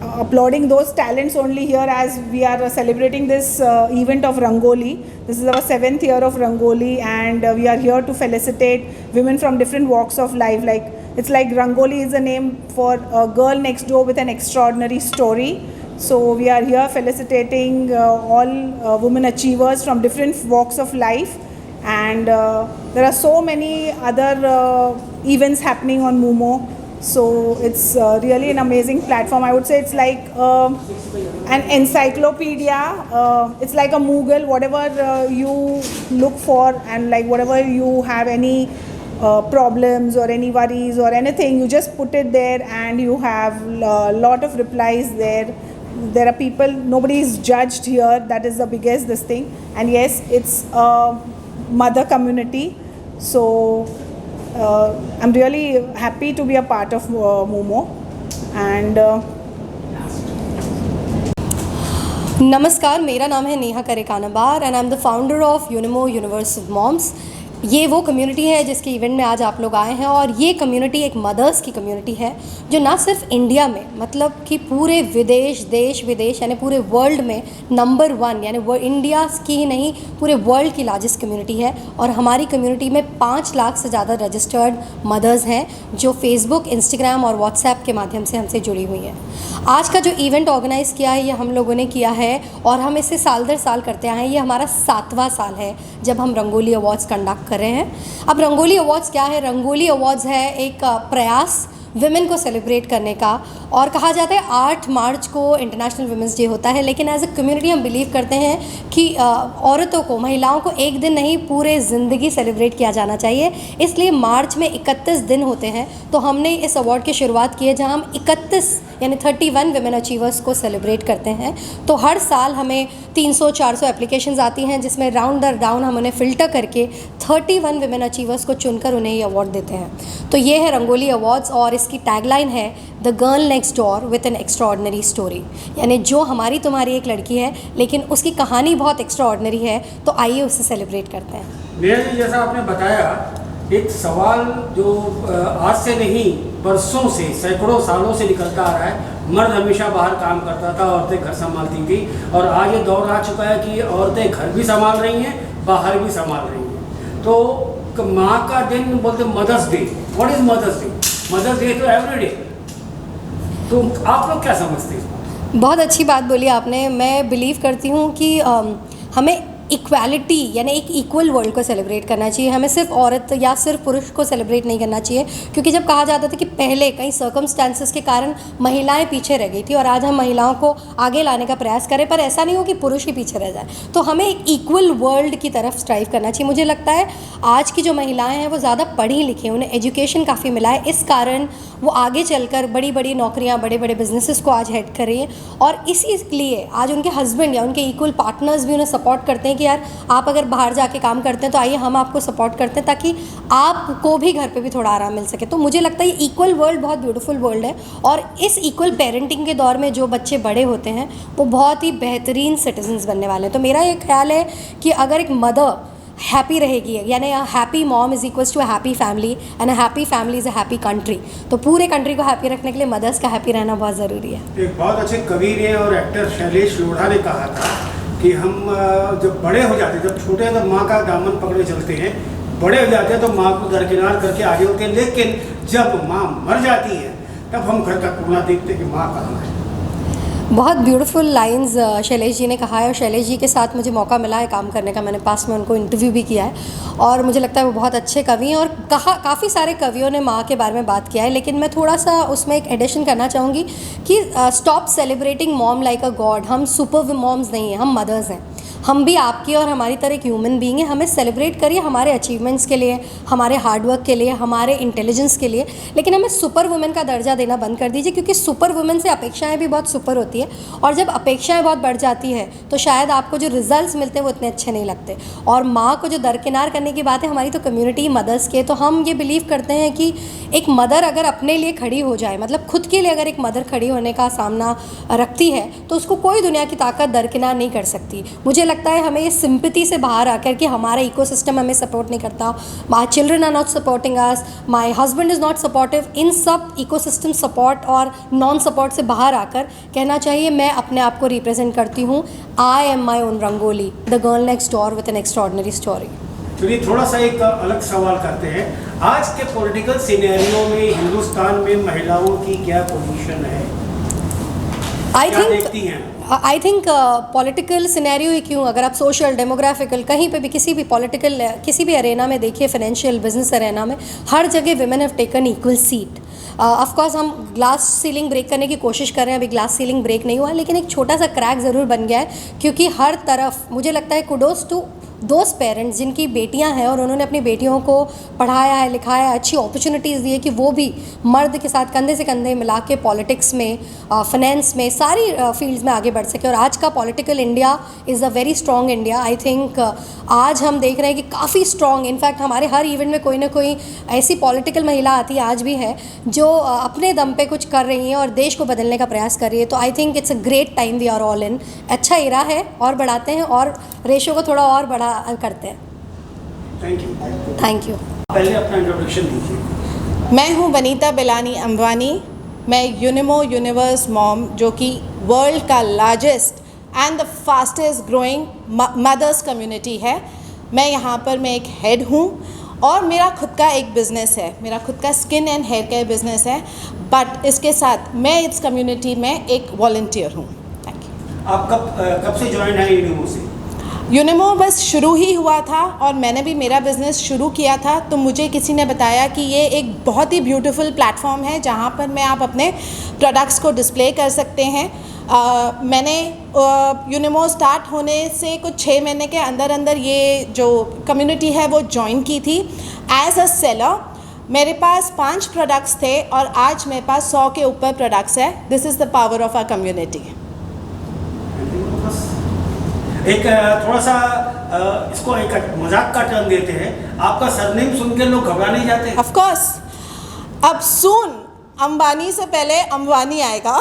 applauding those talents only here as we are celebrating this event of Rangoli. This is our 7th year of Rangoli, and we are here to felicitate women from different walks of life. It's like Rangoli is a name for a girl next door with an extraordinary story. So we are here felicitating all women achievers from different walks of life. And there are so many other events happening on Mumo. So it's really an amazing platform. I would say it's like an encyclopedia. It's like a Moogle, whatever you look for, and whatever you have any problems or any worries or anything, you just put it there and you have a lot of replies there. There are people, nobody is judged here. That is the biggest thing. And yes, it's a mother community. So I'm really happy to be a part of Mumo. And नमस्कार, मेरा नाम है Neha Kare Kanabar and I am the founder of Unimo universe of moms. ये वो community है जिसके event में आज आप लोग आए हैं, और ये कम्युनिटी एक मदर्स की कम्युनिटी है जो ना सिर्फ इंडिया में, मतलब कि पूरे देश विदेश यानी पूरे वर्ल्ड में नंबर 1, यानी इंडिया की ही नहीं पूरे वर्ल्ड की लार्जेस्ट कम्युनिटी है। और हमारी कम्युनिटी में 5 लाख से ज़्यादा रजिस्टर्ड मदर्स हैं जो फेसबुक, इंस्टाग्राम और व्हाट्सएप के माध्यम से हमसे जुड़ी हुई हैं। आज का जो इवेंट ऑर्गेनाइज़ किया है ये हम लोगों ने किया है और हम इसे साल दर साल करते आए हैं। ये हमारा 7वां साल है जब हम रंगोली अवार्ड्स कंडक्ट कर रहे हैं। अब रंगोली अवार्ड्स क्या है? रंगोली अवार्ड्स है एक प्रयास विमेन को सेलिब्रेट करने का, और कहा जाता है 8 मार्च को इंटरनेशनल वुमेंस डे होता है, लेकिन एज अ कम्युनिटी हम बिलीव करते हैं कि औरतों को, महिलाओं को एक दिन नहीं पूरे ज़िंदगी सेलिब्रेट किया जाना चाहिए। इसलिए मार्च में 31 दिन होते हैं, तो हमने इस अवार्ड की शुरुआत की है जहां हम 31 यानी 31 विमेन अचीवर्स को सेलिब्रेट करते हैं। तो हर साल हमें 300-400 एप्लीकेशंस आती हैं जिसमें राउंड दर राउंड हम उन्हें फ़िल्टर करके 31 विमेन अचीवर्स को चुनकर उन्हें ये अवार्ड देते हैं। तो ये है रंगोली अवार्ड्स और इसकी टैगलाइन है the girl next door with an extraordinary story, यानी जो हमारी तुम्हारी एक लड़की है लेकिन उसकी कहानी बहुत एक्स्ट्राऑर्डिनरी है, तो आइए उसे सेलिब्रेट करते हैं। नेहा जी, जैसा आपने बताया, एक सवाल जो आज से नहीं बरसों से, सैकड़ों सालों से निकलता आ रहा है। मर्द हमेशा बाहर काम करता था, औरतें घर संभालती थी, और आज ये दौर आ चुका है कि औरतें घर भी संभाल रही हैं, बाहर भी संभाल रही हैं। तो माँ का दिन बोलते mother's day. What is mother's day? Mother's day तो एवरी डे। तो आप लोग क्या समझते हैं? बहुत अच्छी बात बोली आपने। मैं बिलीव करती हूँ कि हमें इक्वालिटी यानी एक इक्वल वर्ल्ड को सेलिब्रेट करना चाहिए। हमें सिर्फ औरत या सिर्फ पुरुष को सेलिब्रेट नहीं करना चाहिए, क्योंकि जब कहा जाता था कि पहले कई सर्कमस्टांसेस के कारण महिलाएं पीछे रह गई थी और आज हम महिलाओं को आगे लाने का प्रयास करें, पर ऐसा नहीं हो कि पुरुष ही पीछे रह जाए। तो हमें एक इक्वल वर्ल्ड की तरफ स्ट्राइव करना चाहिए। मुझे लगता है आज की जो महिलाएँ हैं वो ज़्यादा पढ़ी लिखी, उन्हें एजुकेशन काफ़ी मिला है, इस कारण वो आगे चलकर बड़ी बड़ी नौकरियाँ, बड़े बड़े बिजनेसेस को आज हेड कर रही हैं, और इसी लिए आज उनके हस्बैंड या उनके इक्वल पार्टनर्स भी उन्हें सपोर्ट करते हैं हैं कि यार आप अगर बाहर जाके काम करते हैं तो आइए हम आपको सपोर्ट करते हैं ताकि आपको भी घर पे भी थोड़ा आराम मिल सके। तो मुझे लगता है ये इक्वल वर्ल्ड बहुत ब्यूटीफुल वर्ल्ड है, और इस इक्वल पेरेंटिंग के दौर में जो बच्चे बड़े होते हैं वो बहुत ही बेहतरीन सिटीजन्स बनने वाले हैं। तो मेरा ये ख्याल है कि अगर एक मदर हैप्पी रहेगी, यानी happy mom is equals to a happy family and a happy family is a happy country. तो पूरे कंट्री को हैप्पी रखने के लिए मदर्स का हैप्पी रहना बहुत ज़रूरी है। एक बहुत अच्छे कवि ने और एक्टर शैलेश लोढ़ा ने कहा था कि हम जब बड़े हो जाते हैं, जब छोटे हैं तो माँ का दामन पकड़े चलते हैं, बड़े हो जाते हैं तो माँ को दरकिनार करके आगे होते हैं, लेकिन जब माँ मर जाती है तब हम घर का कोना देखते हैं कि माँ कहाँ है। बहुत ब्यूटीफुल लाइंस शैलेश जी ने कहा है, और शैलेश जी के साथ मुझे मौका मिला है काम करने का, मैंने पास में उनको इंटरव्यू भी किया है और मुझे लगता है वो बहुत अच्छे कवि हैं। और काफ़ी सारे कवियों ने माँ के बारे में बात किया है, लेकिन मैं थोड़ा सा उसमें एक एडिशन करना चाहूँगी कि स्टॉप सेलिब्रेटिंग मॉम लाइक अ गॉड। हम सुपर मॉम्स नहीं हैं, हम मदर्स हैं। हम भी आपकी और हमारी तरह एक ह्यूमन बीइंग है। हमें सेलिब्रेट करिए हमारे अचीवमेंट्स के लिए, हमारे हार्डवर्क के लिए, हमारे इंटेलिजेंस के लिए, लेकिन हमें सुपर वुमेन का दर्जा देना बंद कर दीजिए, क्योंकि सुपर वुमेन से अपेक्षाएं भी बहुत सुपर होती है, और जब अपेक्षाएं बहुत बढ़ जाती है तो शायद आपको जो रिजल्ट्स मिलते हैं वो इतने अच्छे नहीं लगते। और माँ को जो दरकिनार करने की बात है, हमारी तो कम्युनिटी मदर्स के, तो हम ये बिलीव करते हैं कि एक मदर अगर अपने लिए खड़ी हो जाए, मतलब खुद के लिए अगर एक मदर खड़ी होने का सामना रखती है तो उसको कोई दुनिया की ताकत दरकिनार नहीं कर सकती। मुझे लगता है हमें ये सिंपैथी से बाहर आकर कि हमारा इकोसिस्टम हमें सपोर्ट नहीं करता, my children are not supporting us, my husband is not supportive, इन सब इकोसिस्टम सपोर्ट और नॉन सपोर्ट से बाहर आकर कहना चाहिए मैं अपने आप को रिप्रेजेंट करती हूँ। I am my own Rangoli, the girl next door with an extraordinary story. चलिए थोड़ा सा एक अलग सवाल करते हैं। आज के पॉलिटिकल सिनेरियो में हिंदुस्तान में महिलाओं की क्या पोजीशन है? आई थिंक पॉलिटिकल सिनेरियो ही क्यों, अगर आप सोशल डेमोग्राफिकल कहीं पे भी किसी भी पॉलिटिकल किसी भी अरेना में देखिए, फाइनेंशियल बिजनेस अरेना में हर जगह women have taken equal seat. Of course हम ग्लास सीलिंग ब्रेक करने की कोशिश कर रहे हैं, अभी ग्लास सीलिंग ब्रेक नहीं हुआ, लेकिन एक छोटा सा क्रैक ज़रूर बन गया है, क्योंकि हर तरफ मुझे लगता है कुडोस टू दोज पेरेंट्स जिनकी बेटियां हैं और उन्होंने अपनी बेटियों को पढ़ाया है, लिखाया है, अच्छी अपॉर्चुनिटीज़ दी है कि वो भी मर्द के साथ कंधे से कंधे मिला के पॉलिटिक्स में, फाइनेंस में, सारी फील्ड्स में आगे बढ़ सके। और आज का political India is a very strong India. I think आज हम देख रहे हैं कि काफ़ी स्ट्रॉन्ग, इनफैक्ट हमारे हर इवेंट में कोई ना कोई ऐसी पॉलिटिकल महिला आती है, आज भी है, जो अपने दम पे कुछ कर रही हैं और देश को बदलने का प्रयास कर रही है। तो I think it's a great time, we are all in. अच्छा इरा है, और बढ़ाते हैं और रेशो को थोड़ा और बड़ा करते हैं। Thank you. पहले अपना इंट्रोडक्शन दीजिए। मैं हूँ वनीता बेलानी अंबानी। मैं यूनिमो यूनिवर्स मॉम, जो कि वर्ल्ड का largest and the fastest growing mothers community है, मैं यहाँ पर मैं एक हेड हूँ, और मेरा खुद का एक बिज़नेस है, मेरा खुद का skin and hair care business है, बट इसके साथ मैं इस कम्युनिटी में एक वॉलंटियर हूँ। Thank you. आप कब से ज्वाइन है यूनिमो से? यूनिमो बस शुरू ही हुआ था, और मैंने भी मेरा बिज़नेस शुरू किया था, तो मुझे किसी ने बताया कि ये एक बहुत ही ब्यूटीफुल प्लेटफॉर्म है जहाँ पर मैं आप अपने प्रोडक्ट्स को डिस्प्ले कर सकते हैं। मैंने यूनिमो स्टार्ट होने से कुछ 6 महीने के अंदर अंदर ये जो कम्युनिटी है वो ज्वाइन की थी एज अ सेलर। मेरे पास 5 प्रोडक्ट्स थे और आज मेरे पास 100 के ऊपर प्रोडक्ट्स है। This is the power of our community. एक थोड़ा सा इसको एक मजाक का टर्न देते हैं, आपका सरनेम सुन के लोग घबरा नहीं जाते? ऑफ कोर्स, अब सुन अंबानी से पहले अंबानी आएगा।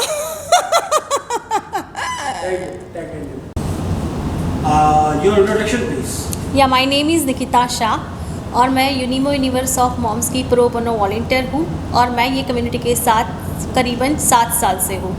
Your introduction please. Yeah my name is Nikita Shah और मैं यूनिमो यूनिवर्स ऑफ मॉम्स की प्रो बोनो वॉलंटियर हूँ, और मैं ये कम्युनिटी के साथ करीबन 7 साल से हूँ।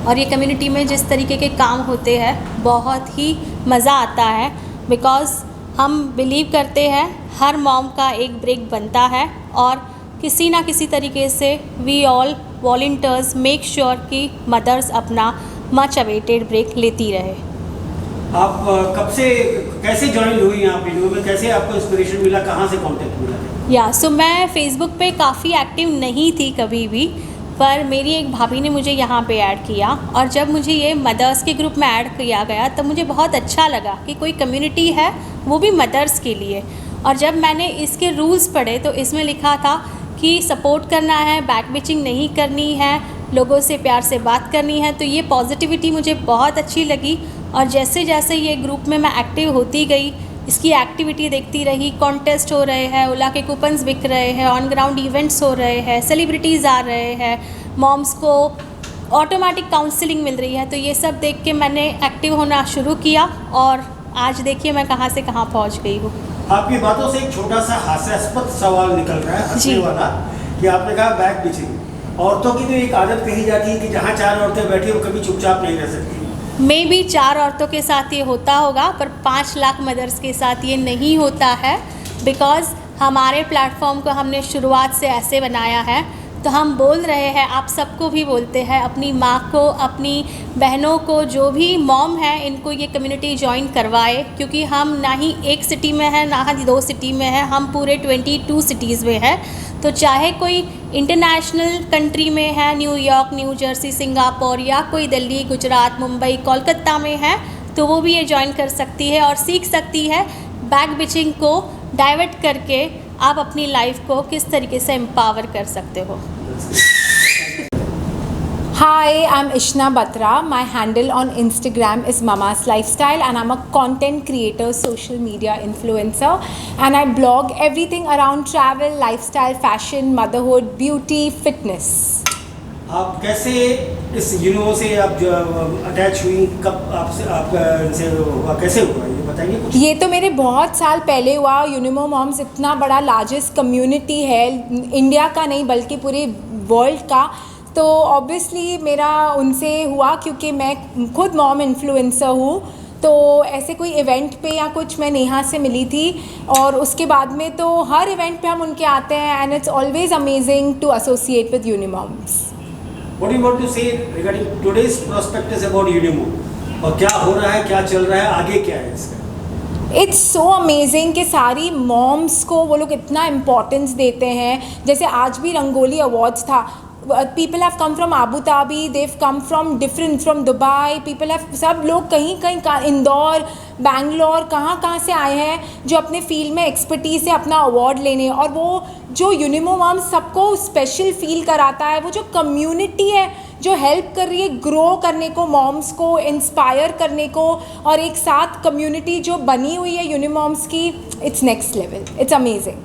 और ये कम्युनिटी में जिस तरीके के काम होते हैं बहुत ही मज़ा आता है, बिकॉज़ हम बिलीव करते हैं हर मॉम का एक ब्रेक बनता है, और किसी ना किसी तरीके से we all volunteers make sure कि मदर्स अपना मच अवेटेड ब्रेक लेती रहे। आप कब से कैसे ज्वाइन हुई यहाँ पे में, कैसे आपको इंस्पिरेशन मिला, कहाँ से कांटेक्ट मिला? सो मैं फेसबुक पे काफ़ी एक्टिव नहीं थी कभी भी, पर मेरी एक भाभी ने मुझे यहाँ पे ऐड किया, और जब मुझे ये मदर्स के ग्रुप में ऐड किया गया तब मुझे बहुत अच्छा लगा कि कोई कम्युनिटी है वो भी मदर्स के लिए। और जब मैंने इसके रूल्स पढ़े तो इसमें लिखा था कि सपोर्ट करना है, बैक बिचिंग नहीं करनी है, लोगों से प्यार से बात करनी है। तो ये पॉजिटिविटी मुझे बहुत अच्छी लगी, और जैसे जैसे ये ग्रुप में मैं एक्टिव होती गई, इसकी एक्टिविटी देखती रही, कॉन्टेस्ट हो रहे हैं, ओला के कूपन्स बिक रहे हैं, ऑन ग्राउंड इवेंट्स हो रहे हैं, सेलिब्रिटीज़ आ रहे हैं, मॉम्स को ऑटोमेटिक काउंसलिंग मिल रही है, तो ये सब देख के मैंने एक्टिव होना शुरू किया और आज देखिए मैं कहाँ से कहाँ पहुँच गई हूँ। आपकी बातों से एक छोटा सा हास्यास्पद सवाल निकल रहा है, हंसने वाला, कि आपने कहा बैक बिचिंग। औरतों की तो एक आदत कही जाती है कि जहाँ 4 औरतें बैठी हो कभी चुपचाप नहीं रह सकती। मे बी 4 औरतों के साथ ये होता होगा, पर 5 लाख मदर्स के साथ ये नहीं होता है, बिकॉज़ हमारे प्लेटफॉर्म को हमने शुरुआत से ऐसे बनाया है। तो हम बोल रहे हैं, आप सबको भी बोलते हैं, अपनी माँ को, अपनी बहनों को, जो भी मॉम है, इनको ये कम्युनिटी ज्वाइन करवाए, क्योंकि हम ना ही एक सिटी में है, ना ही 2 सिटी में है, हम पूरे 22 सिटीज़ में है। तो चाहे कोई इंटरनेशनल कंट्री में है, न्यूयॉर्क, न्यू जर्सी, सिंगापुर, या कोई दिल्ली, गुजरात, मुंबई, कोलकाता में है, तो वो भी ये ज्वाइन कर सकती है और सीख सकती है बैक बिचिंग को डाइवर्ट करके आप अपनी लाइफ को किस तरीके से एम्पावर कर सकते हो। Hi, I'm Ishna Batra. My handle on Instagram is Mama's Lifestyle and I'm a content creator, social media influencer, and I blog everything around travel, lifestyle, fashion, motherhood, beauty, fitness. आप कैसे इस universe से आप जो attach हुई, कब आपसे आप इनसे हुआ, कैसे हुआ, ये बताइए कुछ? ये तो मेरे बहुत साल पहले हुआ। यूनिमो मॉम्स इतना बड़ा लार्जेस्ट कम्युनिटी है, इंडिया का नहीं बल्कि पूरे वर्ल्ड का। तो ऑब्वियसली मेरा उनसे हुआ क्योंकि मैं खुद मॉम इन्फ्लुएंसर हूँ। तो ऐसे कोई इवेंट पे या कुछ मैं नेहा से मिली थी और उसके बाद में तो हर इवेंट पे हम उनके आते हैं and it's always amazing to associate with Unimoms. What do you want to say regarding today's prospectus about Unimo? और क्या हो रहा है, क्या चल रहा है, आगे क्या है इसका? इट्स सो अमेजिंग कि सारी मॉम्स को वो लोग इतना इम्पोर्टेंस देते हैं। जैसे आज भी रंगोली अवार्ड्स था, people have come from Abu Dhabi, they've come from different, from Dubai, people have, सब लोग कहीं कहीं, इंदौर, बैंगलोर, कहाँ से आए हैं जो अपने फील्ड में एक्सपर्टीज से अपना अवार्ड लेने। और वो जो यूनिमो मॉम्स सबको स्पेशल फील कराता है, वो जो कम्युनिटी है जो हेल्प कर रही है ग्रो करने को, मॉम्स को इंस्पायर करने को, और एक साथ कम्युनिटी जो बनी हुई है यूनिमॉम्स की, it's next level, it's amazing.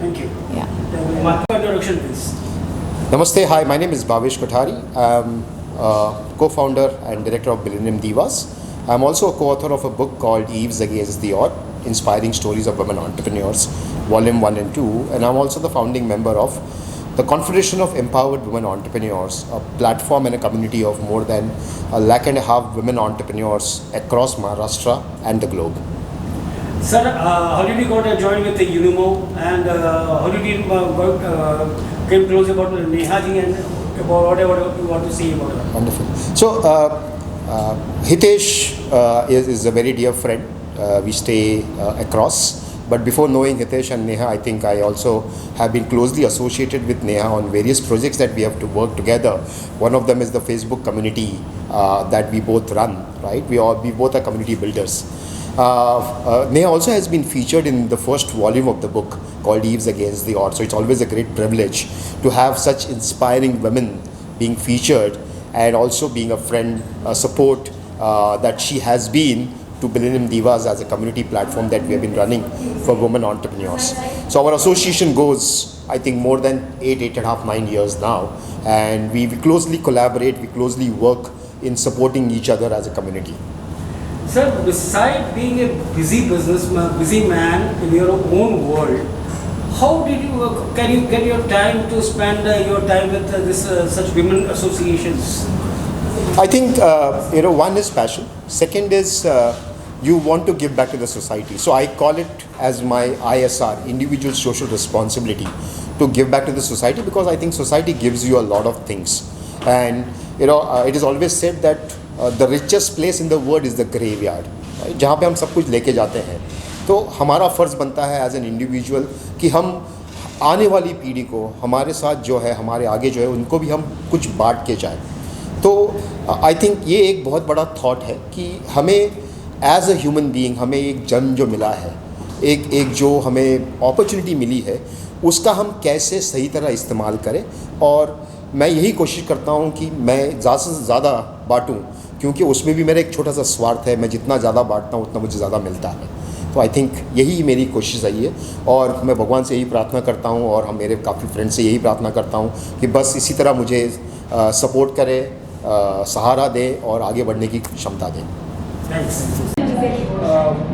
Thank you. Yeah. Introduction, please. Namaste, hi, my name is Bhavesh Kothari. I'm co-founder and director of Millennium Divas. I'm also a co-author of a book called Eves Against the Odd, Inspiring Stories of Women Entrepreneurs, Volume 1 and 2. And I'm also the founding member of the Confederation of Empowered Women Entrepreneurs, a platform and a community of more than 1.5 lakh women entrepreneurs across Maharashtra and the globe. Sir, how did you got joined with the Unimo, and how did you came close about Neha ji and about whatever you want to say about her? Wonderful. So, Hitesh is a very dear friend. We stay across. But before knowing Hitesh and Neha, I think I also have been closely associated with Neha on various projects that we have to work together. One of them is the Facebook community that we both run, right? We both are community builders. Neha also has been featured in the first volume of the book called Eves Against the Odd. So it's always a great privilege to have such inspiring women being featured, and also being a friend, a support that she has been to Millennium Divas as a community platform that we have been running for women entrepreneurs. So our association goes, I think, more than 8.5, 9 years now, and we closely collaborate, we closely work in supporting each other as a community. Sir, besides being a busy businessman, busy man in your own world, how did you can you get your time to spend your time with such women associations? I think one is passion. Second is you want to give back to the society. So I call it as my ISR, individual social responsibility, to give back to the society, because I think society gives you a lot of things, and it is always said that the richest place in the world is the graveyard, right? जहाँ पे हम सब कुछ लेके जाते हैं। तो हमारा फ़र्ज़ बनता है एज एन इंडिविजुअल कि हम आने वाली पीढ़ी को, हमारे साथ जो है, हमारे आगे जो है, उनको भी हम कुछ बांट के जाएं। तो आई थिंक ये एक बहुत बड़ा थॉट है कि हमें एज अ ह्यूमन बीइंग, हमें एक जन्म जो मिला है, एक जो हमें अपॉर्चुनिटी मिली है, उसका हम कैसे सही तरह इस्तेमाल करें। और मैं यही कोशिश करता हूँ कि मैं ज़्यादा से ज़्यादा बांटूं, क्योंकि उसमें भी मेरा एक छोटा सा स्वार्थ है, मैं जितना ज़्यादा बांटता हूँ उतना मुझे ज़्यादा मिलता है। तो आई थिंक यही मेरी कोशिश रही है और मैं भगवान से यही प्रार्थना करता हूँ और हम मेरे काफ़ी फ्रेंड्स से यही प्रार्थना करता हूँ कि बस इसी तरह मुझे सपोर्ट करे, सहारा दे और आगे बढ़ने की क्षमता दे।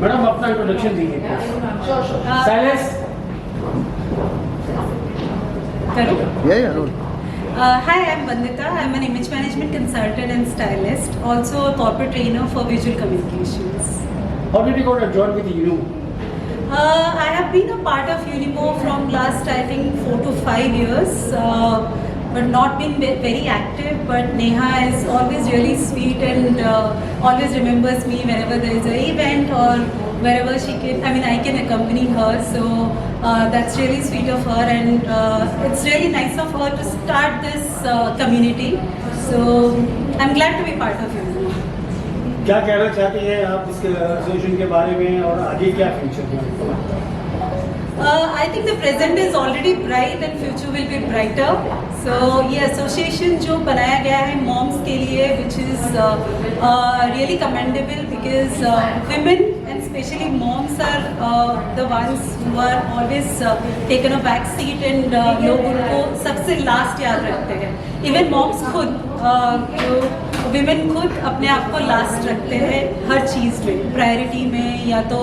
मैडम अपना इंट्रोडक्शन दीजिए। Silence. Hi, I'm Vandita. I'm an image management consultant and stylist, also a corporate trainer for visual communications. How did you got a join with Unimo? I have been a part of Unimo from last, I think, 4 to 5 years, but not been very active. But Neha is always really sweet and always remembers me whenever there is an event or wherever she can. I mean, I can accompany her. So that's really sweet of her, and it's really nice of her to start this community. So I'm glad to be part of Unimo. क्या कहना चाहती हैं आप इसके association के बारे में और आगे क्या फ्यूचर है? I think the present is already bright and future will be brighter. So ये association जो बनाया गया है moms के लिए, which is really commendable because women and especially moms are the ones who are always taken a back seat and लोग उनको सबसे last याद रखते हैं. Even moms खुद जो women खुद अपने आप को last रखते हैं हर चीज़ में, priority में, या तो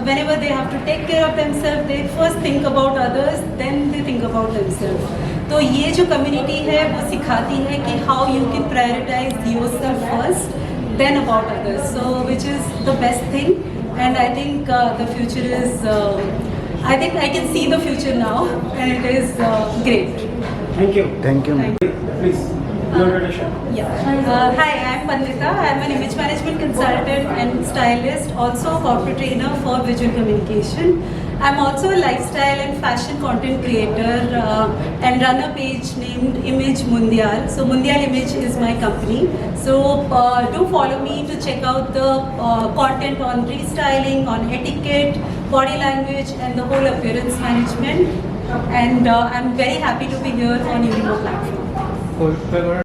whenever they have to take care of themselves, they first think about others, then they think about themselves. तो ये जो community है वो सिखाती है कि how you can prioritize yourself first, then about others. So which is the best thing, and I think the future is. I think I can see the future now, and it is great. Thank you. Thank you. Please. Hi, I'm Vandita. I'm an image management consultant and stylist, also a corporate trainer for visual communication. I'm also a lifestyle and fashion content creator and run a page named Image Mundial. So Mundial Image is my company. So do follow me to check out the content on restyling, on etiquette, body language, and the whole appearance management. And I'm very happy to be here on Unimo platform.